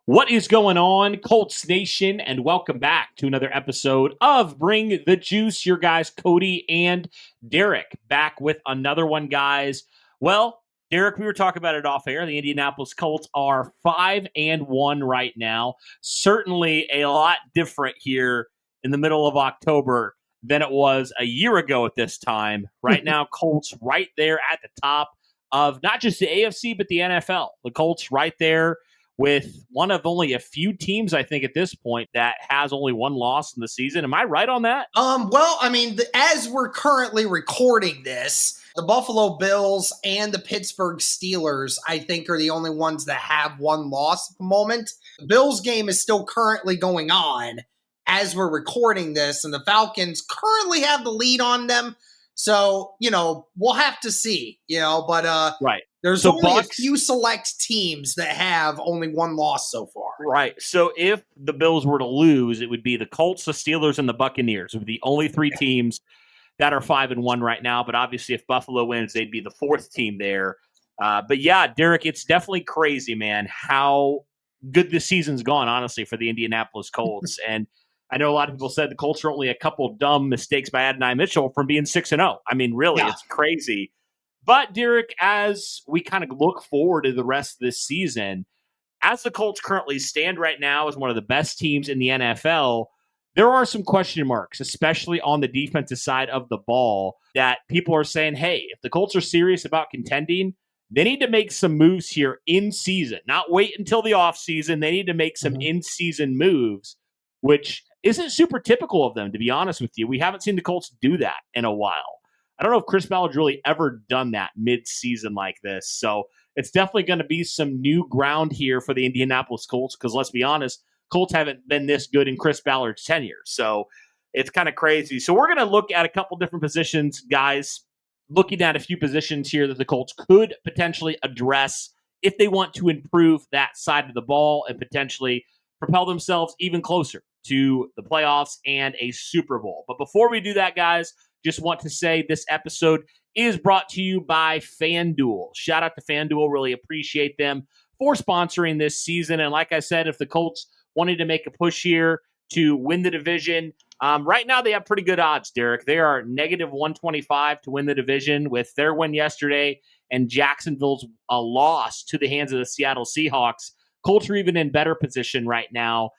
What is going on, Colts Nation, and welcome back to another episode of Bring the Juice. Your guys, Cody and Derek, back with another one, guys. Well, Derek, we were talking about it off air. The Indianapolis Colts are 5-1 right now. Certainly a lot different here in the middle of October than it was a year ago at this time. Right now, Colts right there at the top of not just the AFC, but the NFL. The Colts right there with one of only a few teams, I think, at this point that has only one loss in the season. Am I right on that? As we're currently recording this, the Buffalo Bills and the Pittsburgh Steelers, I think, are the only ones that have one loss at the moment. The Bills game is still currently going on as we're recording this, and the Falcons currently have the lead on them. So, we'll have to see, Right. There's only a few select teams that have only one loss so far. Right. So if the Bills were to lose, it would be the Colts, the Steelers, and the Buccaneers. It would be the only three teams that are 5-1 right now. But obviously, if Buffalo wins, they'd be the fourth team there. But yeah, Derek, it's definitely crazy, man, how good this season's gone, honestly, for the Indianapolis Colts. And I know a lot of people said the Colts are only a couple dumb mistakes by Adonai Mitchell from being 6-0. I mean, really, It's crazy. But, Derek, as we kind of look forward to the rest of this season, as the Colts currently stand right now as one of the best teams in the NFL, there are some question marks, especially on the defensive side of the ball, that people are saying, hey, if the Colts are serious about contending, they need to make some moves here in season, not wait until the offseason. They need to make some in-season moves, which isn't super typical of them, to be honest with you. We haven't seen the Colts do that in a while. I don't know if Chris Ballard's really ever done that mid-season like this. So it's definitely going to be some new ground here for the Indianapolis Colts because, let's be honest, Colts haven't been this good in Chris Ballard's tenure. So it's kind of crazy. So we're going to look at a couple different positions, guys, looking at a few positions here that the Colts could potentially address if they want to improve that side of the ball and potentially propel themselves even closer to the playoffs and a Super Bowl. But before we do that, guys, just want to say this episode is brought to you by FanDuel. Shout out to FanDuel. Really appreciate them for sponsoring this season. And like I said, if the Colts wanted to make a push here to win the division, right now they have pretty good odds, Derek. They are negative 125 to win the division with their win yesterday and Jacksonville's loss to the hands of the Seattle Seahawks. Colts are even in better position right now.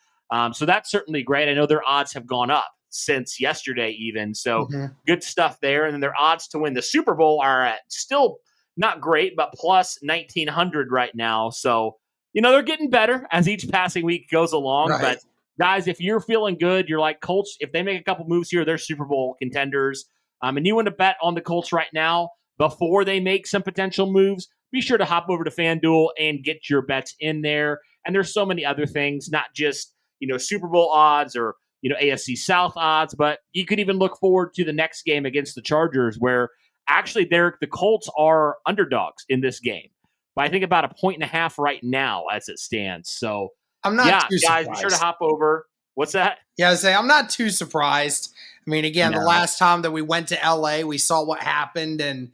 So that's certainly great. I know their odds have gone up since yesterday even. So good stuff there. And then their odds to win the Super Bowl are at still not great, but plus 1,900 right now. So, they're getting better as each passing week goes along. Right. But guys, if you're feeling good, you're like Colts, if they make a couple moves here, they're Super Bowl contenders. And you want to bet on the Colts right now before they make some potential moves, be sure to hop over to FanDuel and get your bets in there. And there's so many other things, not just, Super Bowl odds or AFC South odds, but you could even look forward to the next game against the Chargers where actually, Derek, the Colts are underdogs in this game by I think about 1.5 right now as it stands. So I'm not too guys, surprised. Be sure to hop over. What's that? Yeah, I'm not too surprised. I mean, again, The last time that we went to LA, we saw what happened. And,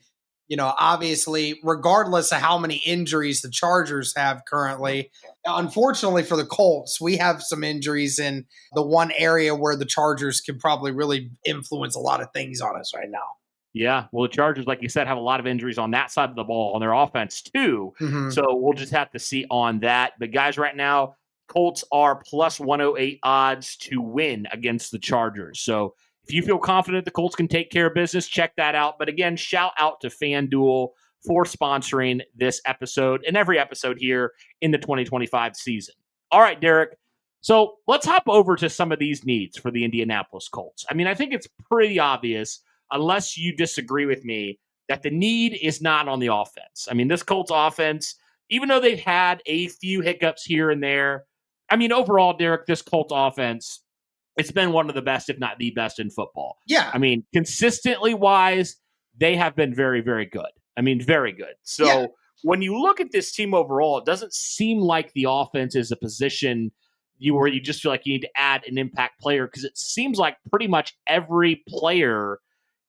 obviously, regardless of how many injuries the Chargers have currently, unfortunately for the Colts, we have some injuries in the one area where the Chargers can probably really influence a lot of things on us right now. Yeah, well, the Chargers, like you said, have a lot of injuries on that side of the ball on their offense too. So we'll just have to see on that. But guys, right now, Colts are plus 108 odds to win against the Chargers. So if you feel confident the Colts can take care of business, check that out. But again, shout out to FanDuel for sponsoring this episode and every episode here in the 2025 season. All right, Derek. So let's hop over to some of these needs for the Indianapolis Colts. I mean, I think it's pretty obvious, unless you disagree with me, that the need is not on the offense. I mean, this Colts offense, even though they've had a few hiccups here and there, I mean, overall, Derek, this Colts offense, it's been one of the best, if not the best in football. Yeah. I mean, consistently wise, they have been very, very good. I mean, very good. So when you look at this team overall, it doesn't seem like the offense is a position where you just feel like you need to add an impact player because it seems like pretty much every player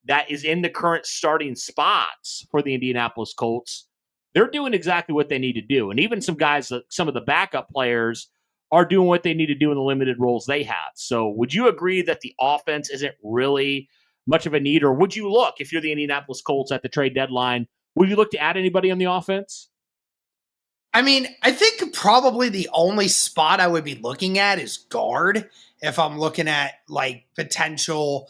that is in the current starting spots for the Indianapolis Colts, they're doing exactly what they need to do. And even some guys, some of the backup players are doing what they need to do in the limited roles they have. So would you agree that the offense isn't really much of a need, or would you look, if you're the Indianapolis Colts at the trade deadline, would you look to add anybody on the offense? I mean, I think probably the only spot I would be looking at is guard if I'm looking at like potential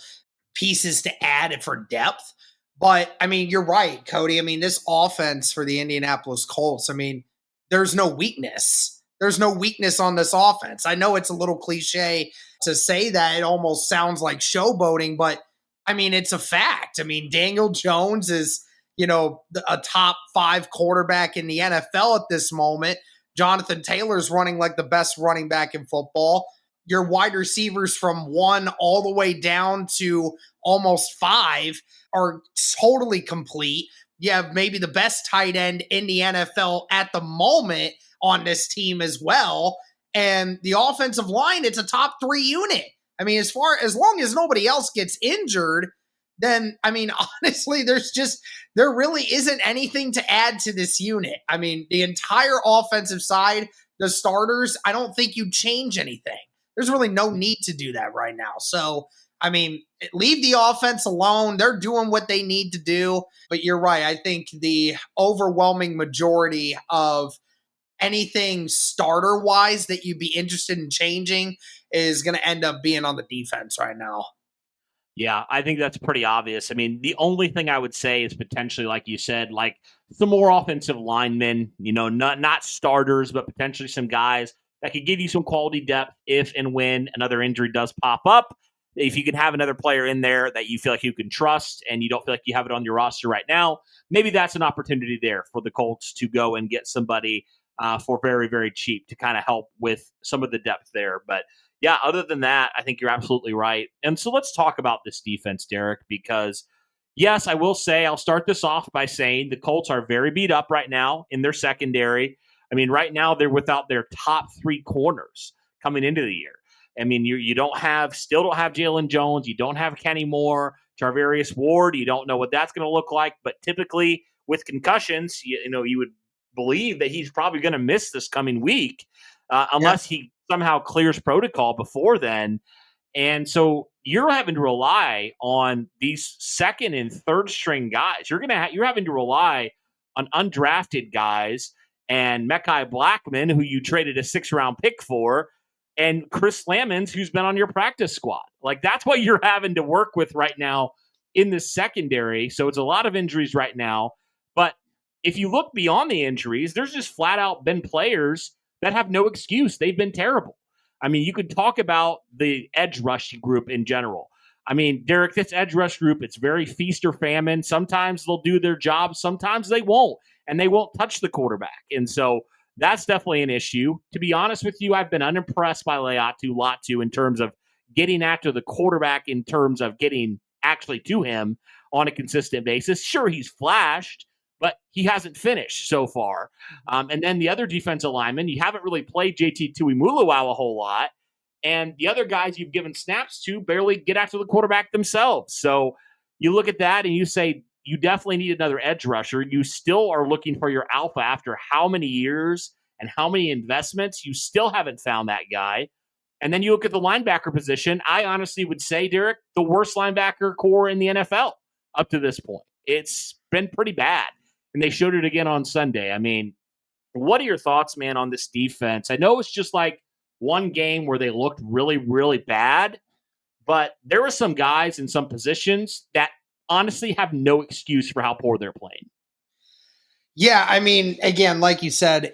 pieces to add for depth. But I mean, you're right, Cody. I mean, this offense for the Indianapolis Colts, I mean, there's no weakness. There's no weakness on this offense. I know it's a little cliche to say that. It almost sounds like showboating, but I mean, it's a fact. I mean, Daniel Jones is, a top 5 quarterback in the NFL at this moment. Jonathan Taylor's running like the best running back in football. Your wide receivers from 1 all the way down to almost 5 are totally complete. You have maybe the best tight end in the NFL at the moment on this team as well. And the offensive line, it's a top 3 unit. I mean, as long as nobody else gets injured, then, I mean, honestly, there really isn't anything to add to this unit. I mean, the entire offensive side, the starters, I don't think you change anything. There's really no need to do that right now. So, I mean, leave the offense alone. They're doing what they need to do. But you're right. I think the overwhelming majority of anything starter-wise that you'd be interested in changing is going to end up being on the defense right now. Yeah, I think that's pretty obvious. I mean, the only thing I would say is potentially, like you said, like some more offensive linemen, not starters, but potentially some guys that could give you some quality depth if and when another injury does pop up. If you can have another player in there that you feel like you can trust and you don't feel like you have it on your roster right now, maybe that's an opportunity there for the Colts to go and get somebody for very, very cheap to kind of help with some of the depth there. But yeah, other than that, I think you're absolutely right. And so let's talk about this defense, Derek, because yes, I will say, I'll start this off by saying the Colts are very beat up right now in their secondary. I mean, right now they're without their top 3 corners coming into the year. I mean, you still don't have Jalen Jones. You don't have Kenny Moore, Tarvarius Ward. You don't know what that's going to look like. But typically with concussions, you would believe that he's probably going to miss this coming week unless he somehow clears protocol before then. And so you're having to rely on these second and third string guys. You're having to rely on undrafted guys and Mekhi Blackman, who you traded a 6th-round pick for, and Chris Lamons, who's been on your practice squad. Like, that's what you're having to work with right now in the secondary. So it's a lot of injuries right now. But if you look beyond the injuries, there's just flat out been players that have no excuse. They've been terrible. I mean, you could talk about the edge rush group in general. I mean, Derek, this edge rush group, it's very feast or famine. Sometimes they'll do their job. Sometimes they won't, and they won't touch the quarterback. And so that's definitely an issue. To be honest with you, I've been unimpressed by Latu in terms of getting after the quarterback, in terms of getting actually to him on a consistent basis. Sure, he's flashed, but he hasn't finished so far. And then the other defensive linemen, you haven't really played JT Tuimuluau a whole lot. And the other guys you've given snaps to barely get after the quarterback themselves. So you look at that and you say, you definitely need another edge rusher. You still are looking for your alpha after how many years and how many investments. You still haven't found that guy. And then you look at the linebacker position. I honestly would say, Derek, the worst linebacker core in the NFL up to this point. It's been pretty bad. And they showed it again on Sunday. I mean, what are your thoughts, man, on this defense? I know it's just like one game where they looked really, really bad, but there were some guys in some positions that honestly have no excuse for how poor they're playing. Yeah, I mean, again, like you said,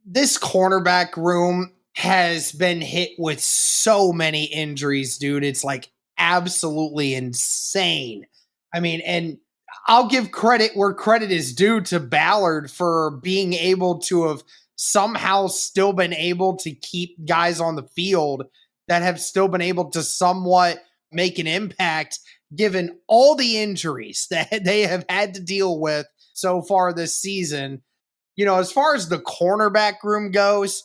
this cornerback room has been hit with so many injuries, dude. It's like absolutely insane. I mean, and I'll give credit where credit is due to Ballard for being able to have somehow still been able to keep guys on the field that have still been able to somewhat make an impact given all the injuries that they have had to deal with so far this season. As far as the cornerback room goes,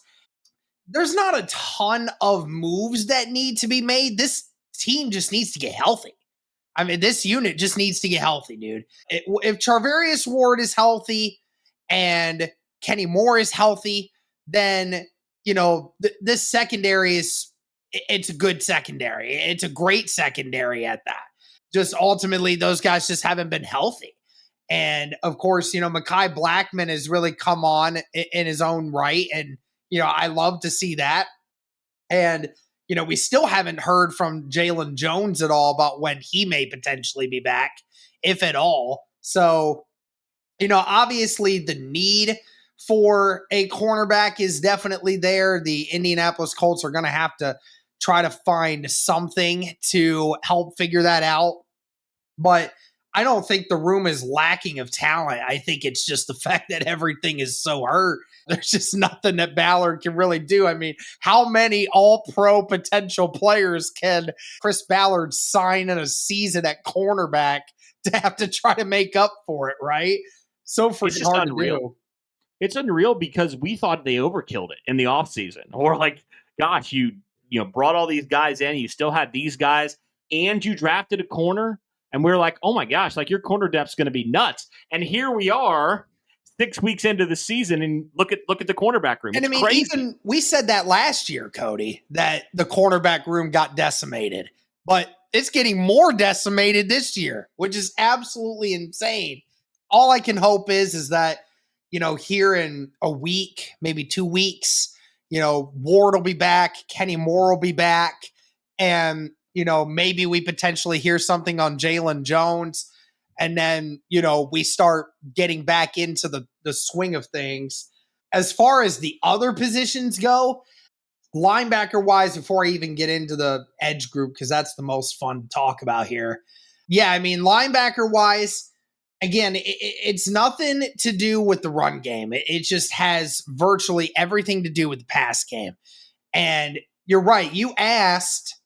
there's not a ton of moves that need to be made. This team just needs to get healthy. I mean, this unit just needs to get healthy, dude. If Charvarius Ward is healthy and Kenny Moore is healthy, then this secondary it's a good secondary. It's a great secondary at that. Just ultimately, those guys just haven't been healthy. And of course, Mekhi Blackman has really come on in his own right. And, I love to see that. And, we still haven't heard from Jalen Jones at all about when he may potentially be back, if at all. So, obviously the need for a cornerback is definitely there. The Indianapolis Colts are going to have to try to find something to help figure that out. But I don't think the room is lacking of talent. I think it's just the fact that everything is so hurt. There's just nothing that Ballard can really do. I mean, how many all-pro potential players can Chris Ballard sign in a season at cornerback to have to try to make up for it, right? So freaking hard to do. It's unreal because we thought they overkilled it in the offseason. Or like, gosh, you brought all these guys in, you still had these guys, and you drafted a corner. And we're like, oh my gosh, like your corner depth's going to be nuts. And here we are 6 weeks into the season and look at the cornerback room. And it's crazy. Even we said that last year, Cody, that the cornerback room got decimated, but it's getting more decimated this year, which is absolutely insane. All I can hope is that, here in a week, maybe 2 weeks, Ward will be back, Kenny Moore will be back, and maybe we potentially hear something on Jalen Jones, and then, we start getting back into the swing of things. As far as the other positions go, linebacker-wise, before I even get into the edge group, because that's the most fun to talk about here. Yeah, I mean, linebacker-wise, again, it's nothing to do with the run game. It just has virtually everything to do with the pass game. And you're right. You asked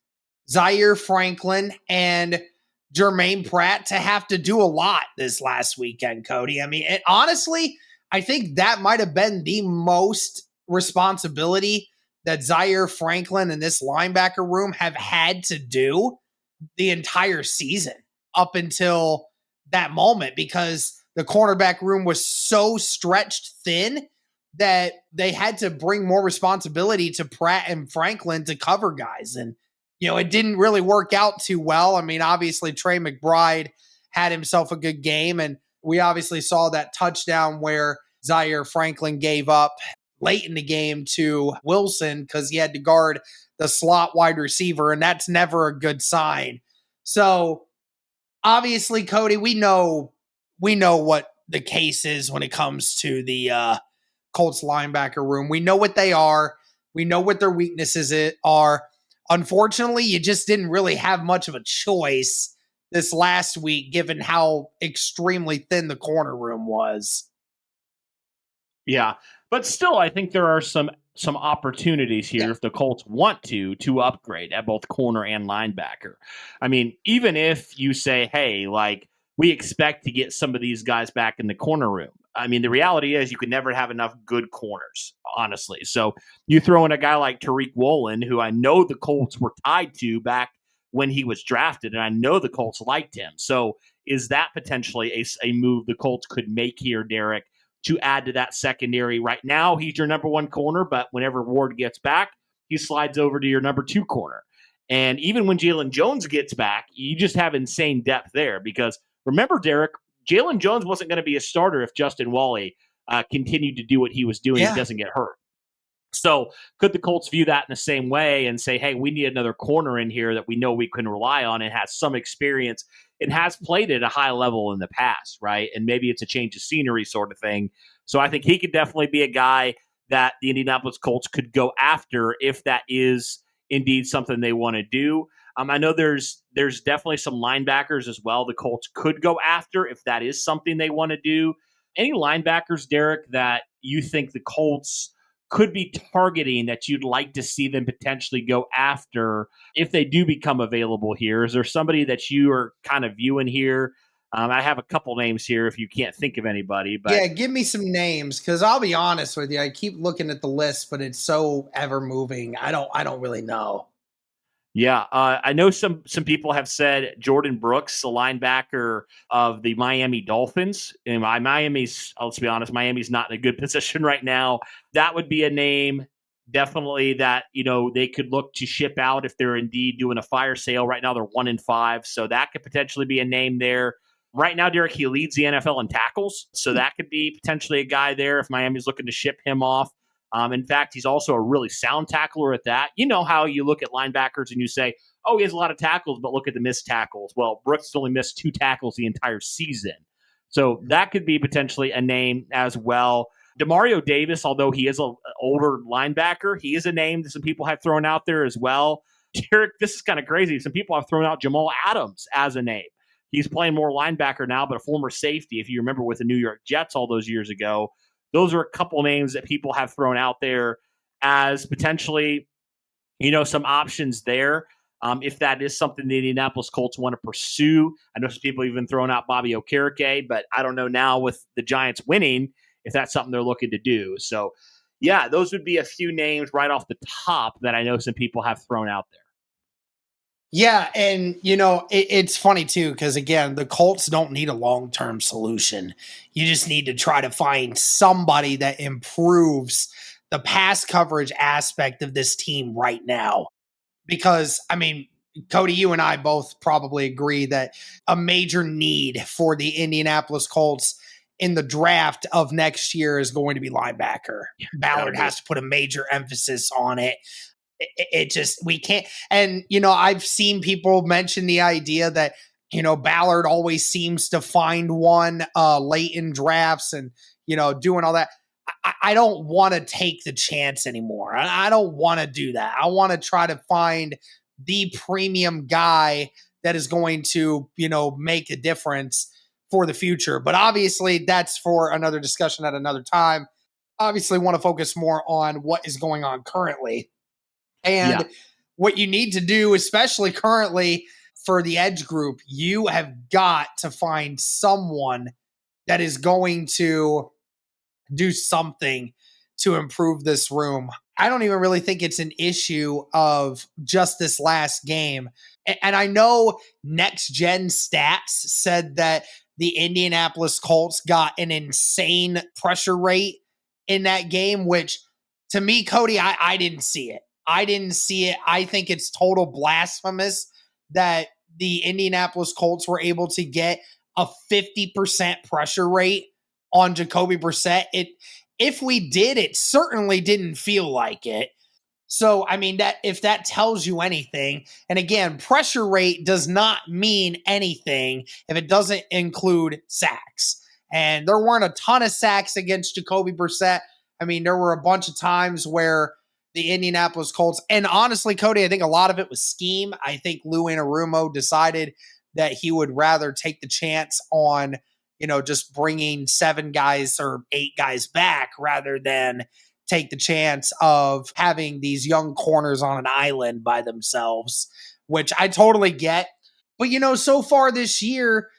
Zaire Franklin and Jermaine Pratt to have to do a lot this last weekend, Cody. I mean, honestly, I think that might have been the most responsibility that Zaire Franklin and this linebacker room have had to do the entire season up until that moment, because the cornerback room was so stretched thin that they had to bring more responsibility to Pratt and Franklin to cover guys. And it didn't really work out too well. I mean, obviously, Trey McBride had himself a good game, and we obviously saw that touchdown where Zaire Franklin gave up late in the game to Wilson because he had to guard the slot wide receiver, and that's never a good sign. So, obviously, Cody, we know what the case is when it comes to the Colts linebacker room. We know what they are. We know what their weaknesses are. Unfortunately, you just didn't really have much of a choice this last week, given how extremely thin the corner room was. Yeah, but still, I think there are some opportunities here if the Colts want to upgrade at both corner and linebacker. I mean, even if you say, hey, like, we expect to get some of these guys back in the corner room. I mean, the reality is you can never have enough good corners, honestly. So you throw in a guy like Tariq Woolen, who I know the Colts were tied to back when he was drafted, and I know the Colts liked him. So is that potentially a move the Colts could make here, Derek, to add to that secondary? Right now, he's your number one corner, but whenever Ward gets back, he slides over to your number two corner. And even when Jalen Jones gets back, you just have insane depth there because remember, Derek, Jalen Jones wasn't going to be a starter if Justin Wally continued to do what he was doing and doesn't get hurt. So could the Colts view that in the same way and say, hey, we need another corner in here that we know we can rely on and has some experience and has played at a high level in the past, right? And maybe it's a change of scenery sort of thing. So I think he could definitely be a guy that the Indianapolis Colts could go after if that is indeed something they want to do. I know there's definitely some linebackers as well the Colts could go after if that is something they want to do. Any linebackers, Derek, that you think the Colts could be targeting that you'd like to see them potentially go after if they do become available here? Is there somebody that you are kind of viewing here? I have a couple names here if you can't think of anybody. But yeah, give me some names because I'll be honest with you. I keep looking at the list, but it's so ever moving. I don't really know. Yeah, I know some people have said Jordan Brooks, the linebacker of the Miami Dolphins. And let's be honest, Miami's not in a good position right now. That would be a name. definitely that, they could look to ship out if they're indeed doing a fire sale. Right now they're 1-5, so that could potentially be a name there. Right now, Derek, he leads the NFL in tackles, so that could be potentially a guy there if Miami's looking to ship him off. In fact, he's also a really sound tackler at that. You know how you look at linebackers and you say, oh, he has a lot of tackles, but look at the missed tackles. Well, Brooks has only missed 2 tackles the entire season. So that could be potentially a name as well. Demario Davis, although he is an older linebacker, he is a name that some people have thrown out there as well. Derek, this is kind of crazy. Some people have thrown out Jamal Adams as a name. He's playing more linebacker now, but a former safety, if you remember, with the New York Jets all those years ago. Those are a couple names that people have thrown out there as potentially, some options there. If that is something the Indianapolis Colts want to pursue. I know some people have even thrown out Bobby Okereke, but I don't know now with the Giants winning if that's something they're looking to do. So, yeah, those would be a few names right off the top that I know some people have thrown out there. Yeah, and it's funny too, because again, the Colts don't need a long-term solution. You just need to try to find somebody that improves the pass coverage aspect of this team right now. Because, Cody, you and I both probably agree that a major need for the Indianapolis Colts in the draft of next year is going to be linebacker. Yeah, Ballard has to put a major emphasis on it. It just, we can't. And, I've seen people mention the idea that, Ballard always seems to find one late in drafts and, doing all that. I don't want to take the chance anymore. I don't want to do that. I want to try to find the premium guy that is going to, make a difference for the future. But obviously that's for another discussion at another time. Obviously want to focus more on what is going on currently. And what you need to do, especially currently for the edge group, you have got to find someone that is going to do something to improve this room. I don't even really think it's an issue of just this last game. And I know Next Gen Stats said that the Indianapolis Colts got an insane pressure rate in that game, which to me, Cody, I didn't see it. I think it's total blasphemous that the Indianapolis Colts were able to get a 50% pressure rate on Jacoby Brissett. If we did, it certainly didn't feel like it. So, that if that tells you anything, and again, pressure rate does not mean anything if it doesn't include sacks. And there weren't a ton of sacks against Jacoby Brissett. There were a bunch of times where the Indianapolis Colts, and honestly, Cody, I think a lot of it was scheme. I think Lou Anarumo decided that he would rather take the chance on, just bringing 7 guys or 8 guys back rather than take the chance of having these young corners on an island by themselves, which I totally get. But, so far this year,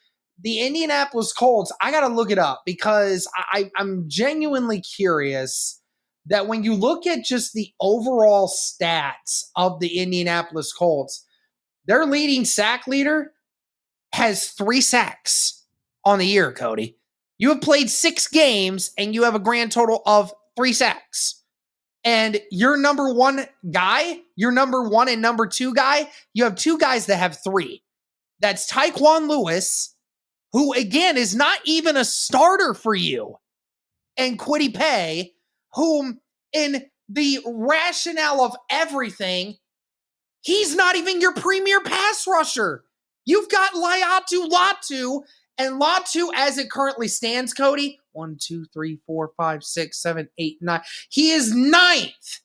the Indianapolis Colts, I got to look it up because I'm genuinely curious that when you look at just the overall stats of the Indianapolis Colts, their leading sack leader has 3 sacks on the year, Cody. You have played 6 games and you have a grand total of 3 sacks. And your number 1 guy, your number 1 and number 2 guy, you have 2 guys that have 3. That's Tyquan Lewis, who again is not even a starter for you, and Kwity Paye, whom in the rationale of everything, he's not even your premier pass rusher. You've got Laiatu Latu, and Latu, as it currently stands, Cody, 1, 2, 3, 4, 5, 6, 7, 8, 9. He is 9th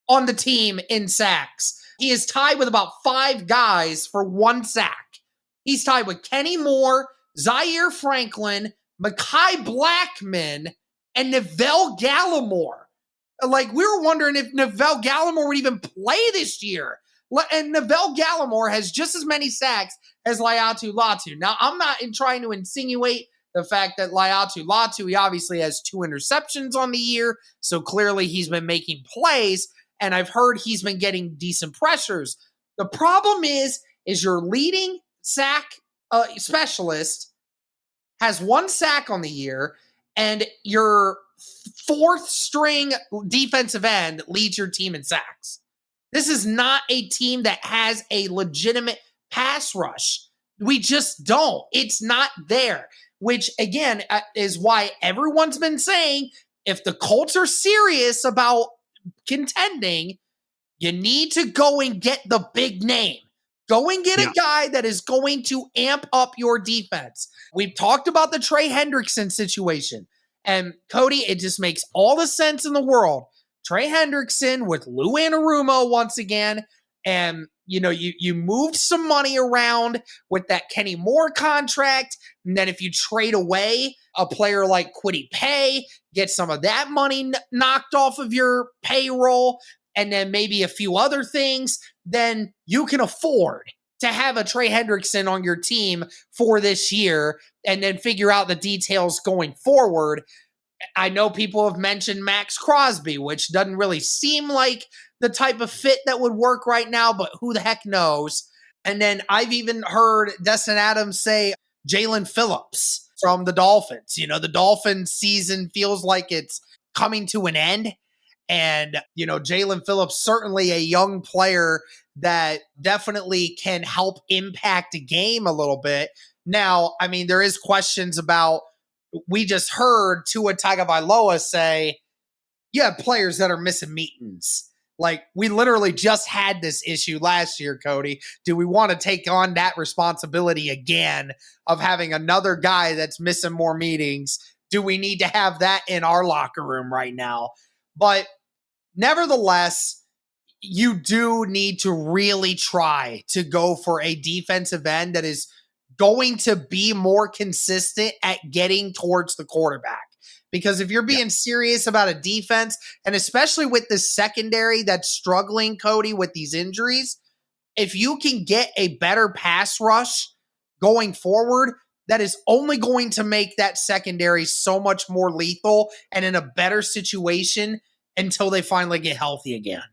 on the team in sacks. He is tied with about 5 guys for 1 sack. He's tied with Kenny Moore, Zaire Franklin, Mekhi Blackman, and Neville Gallimore. Like, we were wondering if Neville Gallimore would even play this year. And Neville Gallimore has just as many sacks as Laiatu Latu. Now, I'm not trying to insinuate the fact that Laiatu Latu, he obviously has 2 interceptions on the year, so clearly he's been making plays, and I've heard he's been getting decent pressures. The problem is your leading sack specialist has 1 sack on the year, and your fourth string defensive end leads your team in sacks. This is not a team that has a legitimate pass rush. We just don't. It's not there, which again is why everyone's been saying if the Colts are serious about contending, you need to go and get the big name. Go and get a guy that is going to amp up your defense. We've talked about the Trey Hendrickson situation. And Cody, it just makes all the sense in the world. Trey Hendrickson with Lou Anarumo once again. And, you moved some money around with that Kenny Moore contract. And then if you trade away a player like Kwity Paye, get some of that money knocked off of your payroll, and then maybe a few other things, then you can afford to have a Trey Hendrickson on your team for this year and then figure out the details going forward. I know people have mentioned Max Crosby, which doesn't really seem like the type of fit that would work right now, but who the heck knows? And then I've even heard Destin Adams say Jalen Phillips from the Dolphins. The Dolphins season feels like it's coming to an end. And, Jalen Phillips, certainly a young player that definitely can help impact a game a little bit. Now, there is questions about, we just heard Tua Tagovailoa say, you have players that are missing meetings. Like, we literally just had this issue last year, Cody. Do we want to take on that responsibility again of having another guy that's missing more meetings? Do we need to have that in our locker room right now? But nevertheless, you do need to really try to go for a defensive end that is going to be more consistent at getting towards the quarterback. Because if you're being serious about a defense, and especially with the secondary that's struggling, Cody, with these injuries, if you can get a better pass rush going forward, that is only going to make that secondary so much more lethal and in a better situation until they finally get healthy again.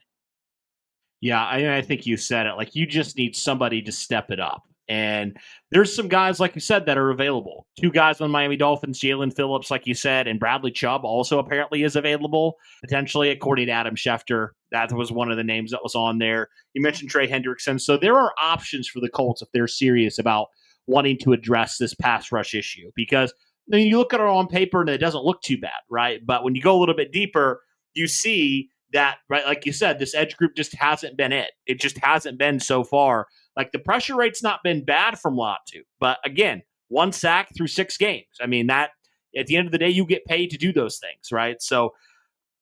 Yeah, I think you said it. Like, you just need somebody to step it up. And there's some guys, like you said, that are available. Two guys on Miami Dolphins, Jalen Phillips, like you said, and Bradley Chubb also apparently is available, potentially, according to Adam Schefter. That was one of the names that was on there. You mentioned Trey Hendrickson. So there are options for the Colts if they're serious about wanting to address this pass rush issue. Because you look at it on paper and it doesn't look too bad, right? But when you go a little bit deeper, you see that, right, like you said, this edge group just hasn't been it. It just hasn't been so far. Like, the pressure rate's not been bad from Latu. But again, 1 sack through 6 games. That at the end of the day, you get paid to do those things, right? So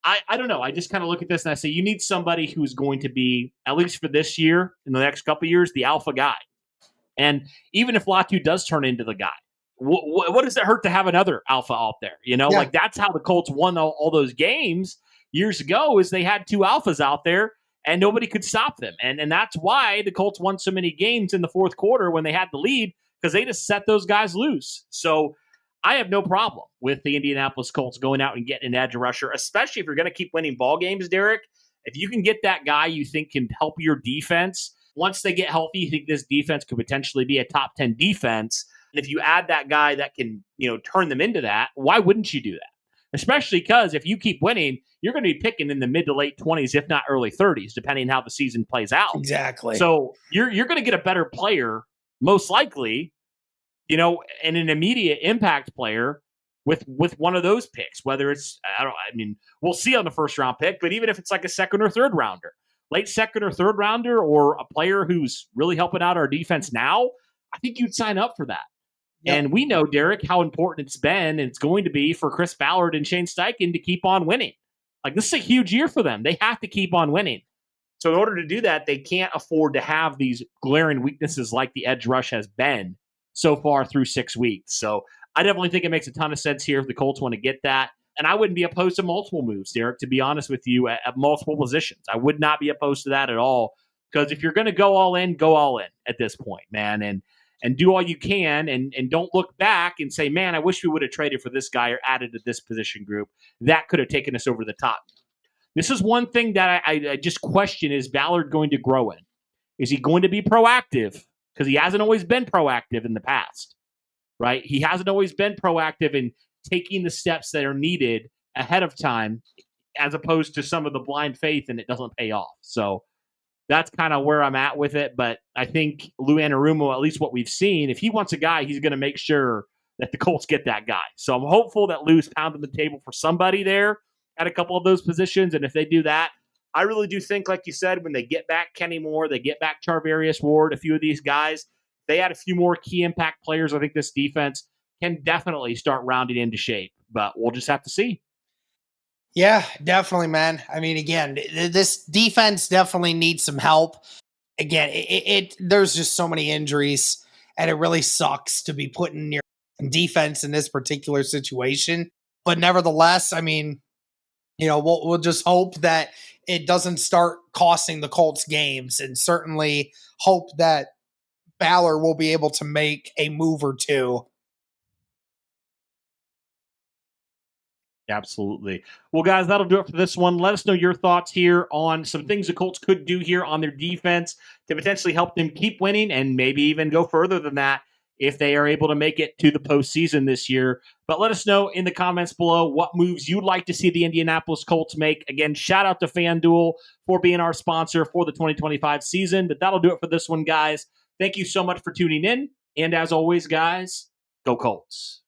I don't know. I just kind of look at this and I say, you need somebody who's going to be, at least for this year, in the next couple of years, the alpha guy. And even if Latu does turn into the guy, what does it hurt to have another alpha out there? Like, that's how the Colts won all those games years ago, is they had 2 alphas out there and nobody could stop them. And that's why the Colts won so many games in the fourth quarter when they had the lead, because they just set those guys loose. So I have no problem with the Indianapolis Colts going out and getting an edge rusher, especially if you're going to keep winning ball games, Derek. If you can get that guy you think can help your defense, once they get healthy, you think this defense could potentially be a top 10 defense. And if you add that guy that can, turn them into that, why wouldn't you do that? Especially because if you keep winning, you're going to be picking in the mid to late 20s, if not early 30s, depending how the season plays out. Exactly. So you're going to get a better player, most likely, and an immediate impact player with one of those picks. Whether it's, we'll see on the first round pick, but even if it's like a second or third rounder, late second or third rounder, or a player who's really helping out our defense now, I think you'd sign up for that. Yep. And we know, Derek, how important it's been and it's going to be for Chris Ballard and Shane Steichen to keep on winning. Like, this is a huge year for them. They have to keep on winning. So in order to do that, they can't afford to have these glaring weaknesses like the edge rush has been so far through 6 weeks. So I definitely think it makes a ton of sense here if the Colts want to get that. And I wouldn't be opposed to multiple moves, Derek, to be honest with you, at multiple positions. I would not be opposed to that at all. Because if you're going to go all in at this point, man. And do all you can, and don't look back and say, man, I wish we would have traded for this guy or added to this position group. That could have taken us over the top. This is one thing that I just question, is Ballard going to grow in? Is he going to be proactive? Because he hasn't always been proactive in the past, right? He hasn't always been proactive in taking the steps that are needed ahead of time, as opposed to some of the blind faith and it doesn't pay off. So that's kind of where I'm at with it. But I think Lou Anarumo, at least what we've seen, if he wants a guy, he's going to make sure that the Colts get that guy. So I'm hopeful that Lou's pounding the table for somebody there at a couple of those positions. And if they do that, I really do think, like you said, when they get back Kenny Moore, they get back Charvarius Ward, a few of these guys, they add a few more key impact players. I think this defense can definitely start rounding into shape. But we'll just have to see. Yeah, definitely, man. I mean, again, this defense definitely needs some help. Again, there's just so many injuries, and it really sucks to be putting your defense in this particular situation. But nevertheless, I mean, we'll just hope that it doesn't start costing the Colts games, and certainly hope that Ballard will be able to make a move or two. Absolutely. Well, guys, that'll do it for this one. Let us know your thoughts here on some things the Colts could do here on their defense to potentially help them keep winning and maybe even go further than that if they are able to make it to the postseason this year. But let us know in the comments below what moves you'd like to see the Indianapolis Colts make. Again, shout out to FanDuel for being our sponsor for the 2025 season. But that'll do it for this one, guys. Thank you so much for tuning in. And as always, guys, go Colts.